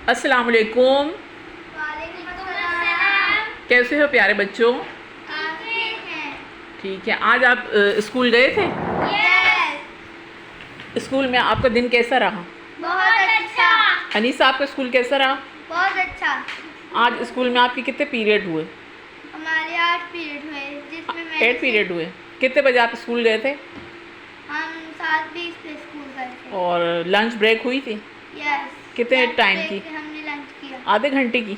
अस्सलाम वालेकुम। कैसे हो प्यारे बच्चों? ठीक है। आज आप स्कूल गए थे? स्कूल में आपका दिन कैसा रहा? बहुत अच्छा। अनीसा, आपका स्कूल कैसा रहा? बहुत अच्छा। आज स्कूल में आपके कितने पीरियड हुए? हमारे 8 पीरियड हुए, जिसमें मैं 8 पीरियड हुए। कितने बजे आप स्कूल गए थे? हम 7:20 पे स्कूल गए थे। और लंच ब्रेक हुई थी? यस। कितने टाइम की? हमने लंच किया आधे घंटे की।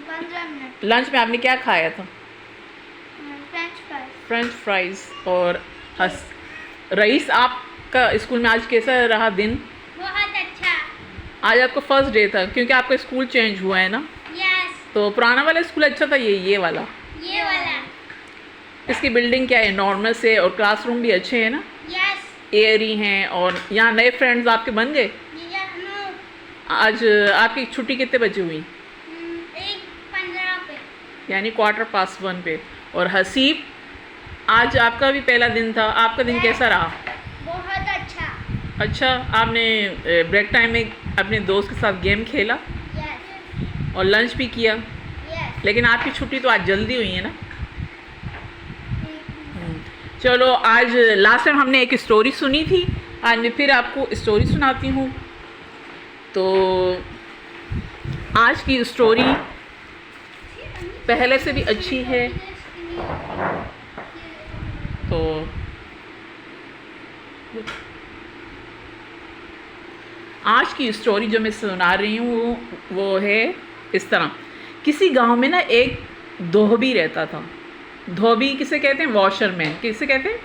15 मिनट। लंच में आपने क्या खाया था? French fries. और रईस, आपका स्कूल में आज कैसा रहा दिन? बहुत अच्छा। आज आपका फर्स्ट डे था क्योंकि आपका स्कूल चेंज हुआ है ना? यस। तो पुराना वाला स्कूल अच्छा था, ये वाला? ये वाला। इसकी बिल्डिंग क्या है, नॉर्मल से, और क्लासरूम भी अच्छे हैं ना? यस। एयरी हैं। और यहाँ नए फ्रेंड्स आपके बन गए? आज आपकी छुट्टी कितने बजे हुई? 1:15 पे, यानी 1:15 पे। और हसीब, आज आपका भी पहला दिन था, आपका दिन कैसा रहा? बहुत अच्छा। अच्छा, आपने ब्रेक टाइम में अपने दोस्त के साथ गेम खेला यस। और लंच भी किया, यस। लेकिन आपकी छुट्टी तो आज जल्दी हुई है ना? चलो, आज लास्ट टाइम हमने एक स्टोरी सुनी थी, आज मैं फिर आपको स्टोरी सुनाती हूँ। तो आज की स्टोरी पहले से भी अच्छी है। तो आज की स्टोरी जो मैं सुना रही हूँ वो है इस तरह। किसी गांव में ना एक धोबी रहता था। धोबी किसे कहते हैं? वॉशरमैन। किसे कहते हैं?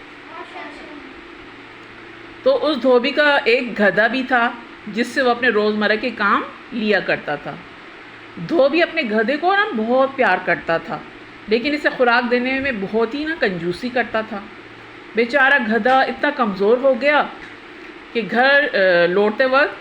तो उस धोबी का एक गधा भी था जिससे वो अपने रोज़मर्रा के काम लिया करता था। धोबी अपने गधे को ना बहुत प्यार करता था, लेकिन इसे खुराक देने में बहुत ही ना कंजूसी करता था। बेचारा गधा इतना कमज़ोर हो गया कि घर लौटते वक्त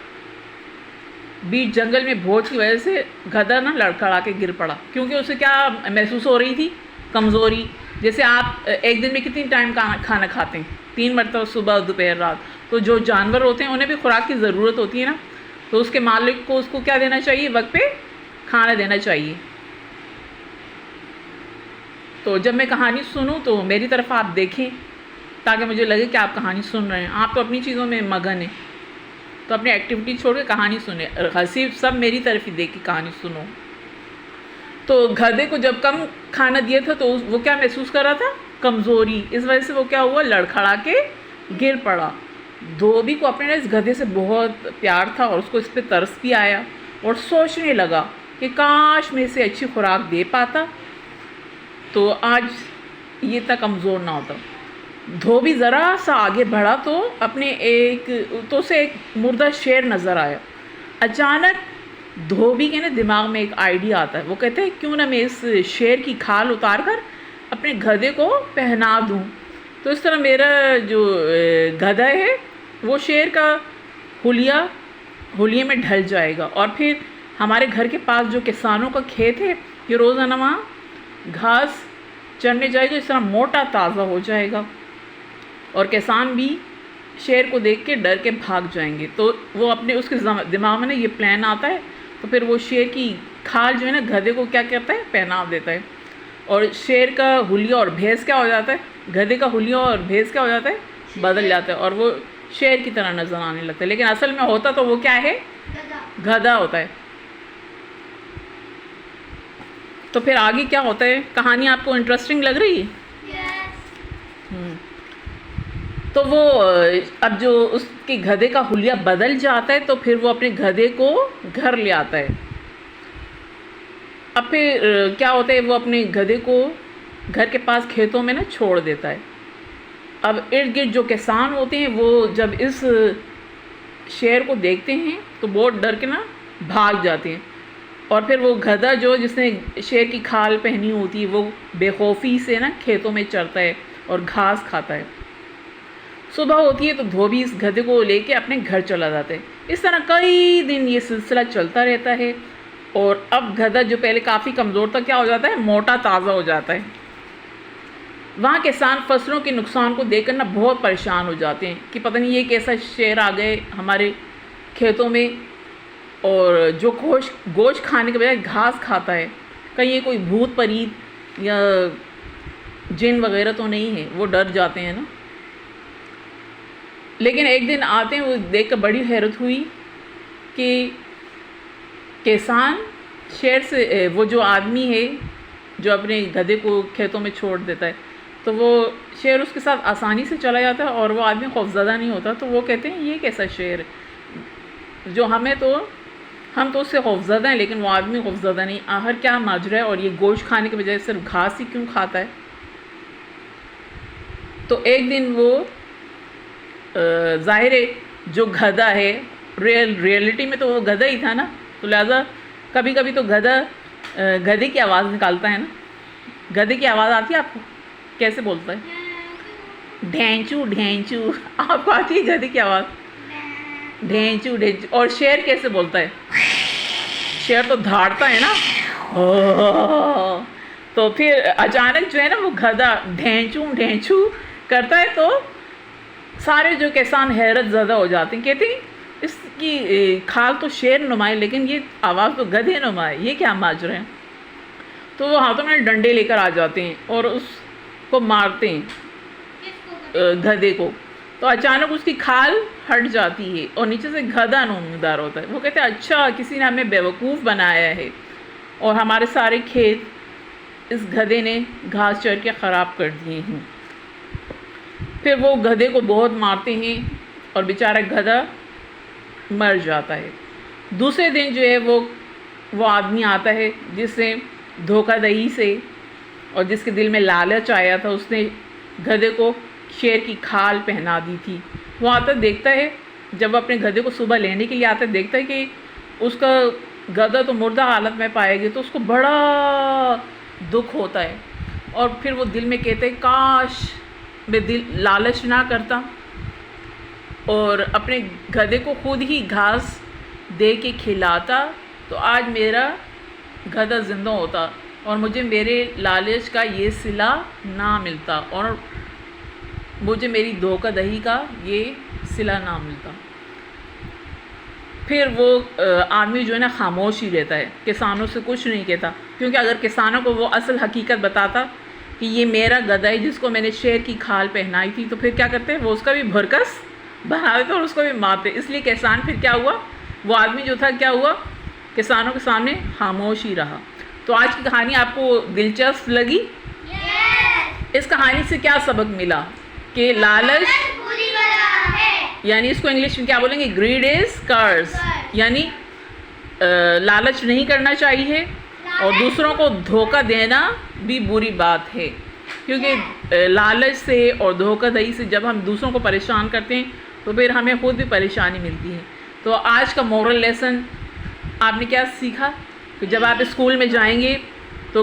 बीच जंगल में भोज की वजह से गधा ना लड़खड़ा के गिर पड़ा। क्योंकि उसे क्या महसूस हो रही थी? कमज़ोरी। जैसे आप एक दिन में कितनी टाइम खाना खाते हैं? 3 मरतबा, सुबह, दोपहर, रात। तो जो जानवर होते हैं उन्हें भी खुराक की ज़रूरत होती है ना, तो उसके मालिक को उसको क्या देना चाहिए? वक्त पे खाना देना चाहिए। तो जब मैं कहानी सुनूं तो मेरी तरफ आप देखें, ताकि मुझे लगे कि आप कहानी सुन रहे हैं। आप तो अपनी चीज़ों में मगन हैं, तो अपनी एक्टिविटी छोड़ के कहानी सुने। हंसी सब मेरी तरफ ही देख के कहानी सुनो। तो गधे को जब कम खाना दिया था तो वो क्या महसूस कर रहा था? कमज़ोरी। इस वजह से वो क्या हुआ? लड़खड़ा के गिर पड़ा। धोबी को अपने इस गधे से बहुत प्यार था और उसको इस पर तरस भी आया और सोचने लगा कि काश मैं इसे अच्छी खुराक दे पाता तो आज ये इतना कमज़ोर ना होता। धोबी ज़रा सा आगे बढ़ा तो उसे एक मुर्दा शेर नज़र आया। अचानक धोबी के ना दिमाग में एक आइडिया आता है। वो कहते हैं क्यों ना मैं इस शेर की खाल उतार कर अपने गधे को पहना दूँ। तो इस तरह मेरा जो गधा है वो शेर का हुलिये में ढल जाएगा और फिर हमारे घर के पास जो किसानों का खेत है ये रोज़ाना वहाँ घास चरने जाएगा। इस तरह मोटा ताज़ा हो जाएगा और किसान भी शेर को देख के डर के भाग जाएंगे। तो वो अपने उसके दिमाग में ना ये प्लान आता है। तो फिर वो शेर की खाल जो है ना गधे को क्या करता है? पहना देता है। और शेर का हुलिया और भैंस क्या हो जाता है? गधे का हुलिया और भैंस क्या हो जाता है? बदल जाता है और वो शेर की तरह नज़र आने लगता है। लेकिन असल में होता तो वो क्या है? गधा होता है। तो फिर आगे क्या होता है? कहानी आपको इंटरेस्टिंग लग रही है? तो वो अब जो उसके गधे का हुलिया बदल जाता है तो फिर वो अपने गधे को घर ले आता है। अब फिर क्या होता है? वो अपने गधे को घर के पास खेतों में ना छोड़ देता है। अब इर्द गिर्द जो किसान होते हैं वो जब इस शेर को देखते हैं तो बहुत डर के ना भाग जाते हैं। और फिर वो गधा जो जिसने शेर की खाल पहनी होती है वो बेखौफी से ना खेतों में चरता है और घास खाता है। सुबह होती है तो धोबी इस गधे को लेके अपने घर चला जाता है। इस तरह कई दिन ये सिलसिला चलता रहता है और अब गधा जो पहले काफ़ी कमज़ोर था क्या हो जाता है? मोटा ताज़ा हो जाता है। वहाँ किसान फसलों के नुकसान को देखकर ना बहुत परेशान हो जाते हैं कि पता नहीं ये कैसा शेर आ गए हमारे खेतों में और जो गोश्त खाने के बजाय घास खाता है। कहीं ये कोई भूत परीत या जिन वगैरह तो नहीं है, वो डर जाते हैं ना। लेकिन एक दिन आते हैं, वो देख कर बड़ी हैरत हुई कि किसान शेर से, वो जो आदमी है जो अपने गधे को खेतों में छोड़ देता है, तो वो शेर उसके साथ आसानी से चला जाता है और वो आदमी खौफज़दा नहीं होता। तो वो कहते हैं ये कैसा शेर है जो हम तो उससे खौफज़दा हैं, लेकिन वो आदमी खौफज़दा नहीं। आखिर क्या माजरा है और ये गोश्त खाने के बजाय सिर्फ घास ही क्यों खाता है। तो एक दिन वो ज़ाहिर है जो गधा है, रियलिटी में तो वो गधा ही था ना, तो लिहाजा कभी कभी तो गधे की आवाज़ निकालता है ना। गधे की आवाज़ आती है आपको? कैसे बोलता है? ढेंचू ढेंचू। आपको आती है गधे की आवाज़? ढेंचू ढेंचू। और शेर कैसे बोलता है? शेर तो धाड़ता है ना। तो फिर अचानक जो है ना वो गधा ढेंचू ढेंचू करता है, तो सारे जो किसान हैरत ज़्यादा हो जाते हैं। कहते हैं इसकी खाल तो शेर नुमा है, लेकिन ये आवाज़ तो गधे नुमा है, ये क्या माजरा है। तो वो हाथों में डंडे लेकर आ जाते हैं और उसको मारते हैं गधे को। तो अचानक उसकी खाल हट जाती है और नीचे से गधा नमूदार होता है। वो कहते हैं अच्छा, किसी ने हमें बेवकूफ़ बनाया है और हमारे सारे खेत इस गधे ने घास चर के ख़राब कर दिए हैं। फिर वो गधे को बहुत मारते हैं और बेचारा गधा मर जाता है। दूसरे दिन जो है वो आदमी आता है जिसने धोखाधड़ी से और जिसके दिल में लालच आया था, उसने गधे को शेर की खाल पहना दी थी। वो आता देखता है, जब अपने गधे को सुबह लेने के लिए आता है, देखता है कि उसका गधा तो मुर्दा हालत में पाएगी, तो उसको बड़ा दुख होता है और फिर वो दिल में कहते हैं काश मैं लालच ना करता और अपने गधे को खुद ही घास दे के खिलाता, तो आज मेरा गधा ज़िंदा होता और मुझे मेरे लालच का ये सिला ना मिलता और मुझे मेरी धोखाधड़ी का ये सिला ना मिलता। फिर वो आदमी जो है ना खामोश ही रहता है, किसानों से कुछ नहीं कहता, क्योंकि अगर किसानों को वो असल हकीकत बताता कि ये मेरा गधा है जिसको मैंने शेर की खाल पहनाई थी, तो फिर क्या करते हैं, वो उसका भी भरकस बना देते और उसको भी मारते। इसलिए किसान फिर क्या हुआ, वो आदमी जो था क्या हुआ, किसानों के सामने खामोश ही रहा। तो आज की कहानी आपको दिलचस्प लगी? इस कहानी से क्या सबक मिला कि लालच बुरी बला है, यानी इसको इंग्लिश में क्या बोलेंगे, ग्रीड इज कर्स, यानी लालच नहीं करना चाहिए और दूसरों को धोखा देना भी बुरी बात है, क्योंकि लालच से और धोखाधड़ी से जब हम दूसरों को परेशान करते हैं तो फिर हमें खुद भी परेशानी मिलती है। तो आज का मोरल लेसन आपने क्या सीखा कि जब आप स्कूल में जाएंगे तो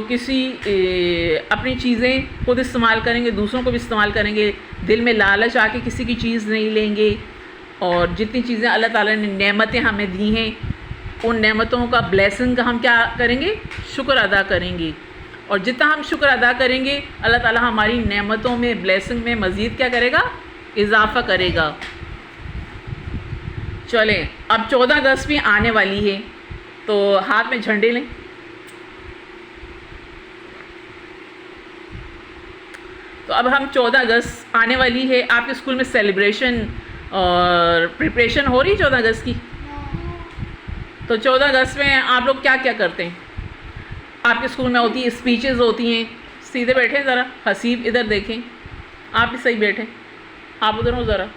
अपनी चीज़ें खुद इस्तेमाल करेंगे, दूसरों को भी इस्तेमाल करेंगे, दिल में लालच आके किसी की चीज़ नहीं लेंगे और जितनी चीज़ें अल्लाह ताला ने नेमतें हमें दी हैं उन नेमतों का ब्लेसिंग का हम क्या करेंगे, शुक्र अदा करेंगे और जितना हम शुक्र अदा करेंगे अल्लाह ताला हमारी नेमतों में, ब्लेसिंग में मज़ीद क्या करेगा, इजाफ़ा करेगा। चलें, अब 14 अगस्त भी आने वाली है तो हाथ में झंडे लें। तो अब हम 14 अगस्त आने वाली है, आपके स्कूल में सेलिब्रेशन और प्रिपरेशन हो रही है 14 अगस्त की। तो 14 अगस्त में आप लोग क्या क्या करते हैं? आपके स्कूल में होती है स्पीचेस होती हैं। सीधे बैठे ज़रा, हसीब इधर देखें, आप भी सही बैठे, आप उधर हो ज़रा।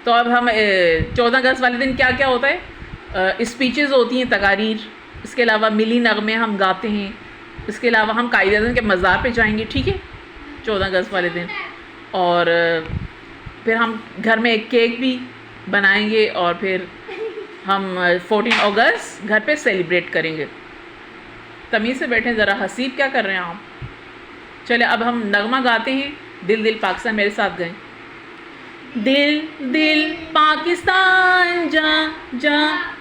तो अब हम 14 अगस्त वाले दिन क्या क्या होता है, स्पीचेस होती हैं, तकारीर, इसके अलावा मिली नगमे हम गाते हैं, इसके अलावा हम कायदे के मज़ार पे जाएंगे, ठीक है, 14 अगस्त वाले दिन। और फिर हम घर में एक केक भी बनाएंगे और फिर हम 14 अगस्त घर पे सेलिब्रेट करेंगे। तमीज़ से बैठें ज़रा, हसीब क्या कर रहे हैं आप? चले अब हम नगमा गाते हैं, दिल दिल पाकिस्तान, मेरे साथ गए। दिल दिल पाकिस्तान जा जा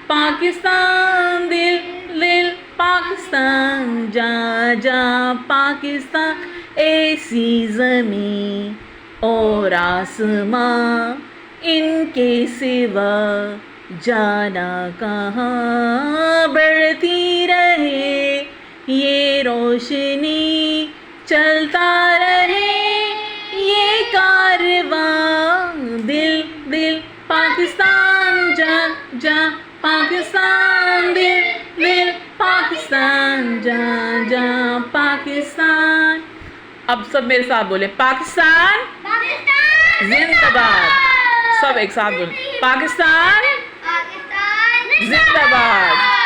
पाकिस्तान, दिल दिल पाकिस्तान जा जा पाकिस्तान, ऐसी ज़मीं और आसमां इनके सिवा जाना कहाँ बढ़ती रहे ये रोशनी, चलता रहे ये कारवां। दिल दिल पाकिस्तान, जा जा पाकिस्तान, दिल दिल पाकिस्तान, जा जा पाकिस्तान। अब सब मेरे साथ बोले, पाकिस्तान पाकिस्तान जिंदाबाद। सब एक साथ बोले, पाकिस्तान पाकिस्तान जिंदाबाद।